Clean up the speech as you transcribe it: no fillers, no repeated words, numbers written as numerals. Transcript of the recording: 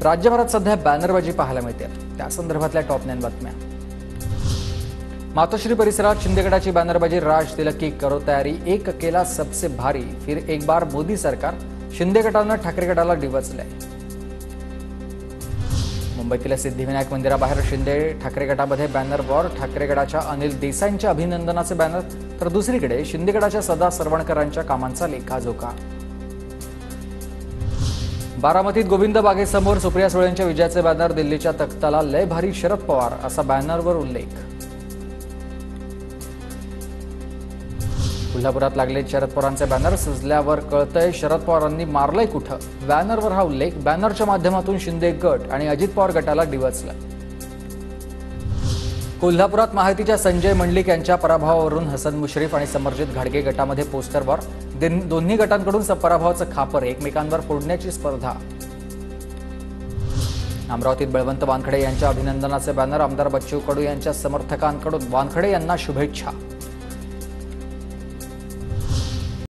राज्यभरात सध्या बॅनरबाजी पाहायला मिळते। त्या संदर्भातल्या टॉप 9 बातम्या। मातोश्री परिसरात शिंदे गटाची बॅनरबाजी। राज तिलक की करो तयारी, एक अकेला सबसे भारी, फिर एक बार मोदी सरकार। शिंदे गटानं ठाकरे गटाला डिवचलंय। मुंबईतील सिद्धिविनायक मंदिराबाहेर शिंदे ठाकरे गटामध्ये बॅनर वॉर। ठाकरे गटाच्या अनिल देसाईंच्या अभिनंदनाचे बॅनर, तर दुसरीकडे शिंदे गटाच्या सदा सरवणकरांच्या कामांचा लेखाजोखा। बारामतीत गोविंद बागेसमोर सुप्रिया सुळेंच्या विजयाचे बॅनर। दिल्लीच्या तख्ताला लय भारी शरद पवार असा बॅनरवर उल्लेख। कोल्हापुरात लागले शरद पवारांचे बॅनर। सजल्यावर कळतंय शरद पवारांनी मारलंय कुठं, बॅनरवर हा उल्लेख। बॅनरच्या माध्यमातून शिंदे गट आणि अजित पवार गटाला डिवचलं। कोल्हापुरात महायुतीच्या संजय मंडलिक यांच्या पराभवावरून हसन मुश्रीफ आणि समरजित घाडगे गटामध्ये पोस्टर वॉर। दोन्ही गटांकडून पराभवाचं खापर एकमेकांवर फोडण्याची स्पर्धा। अमरावतीत बळवंत वानखडे यांच्या अभिनंदनाचे बॅनर। आमदार बच्चू कडू यांच्या समर्थकांकडून वानखडे यांना शुभेच्छा।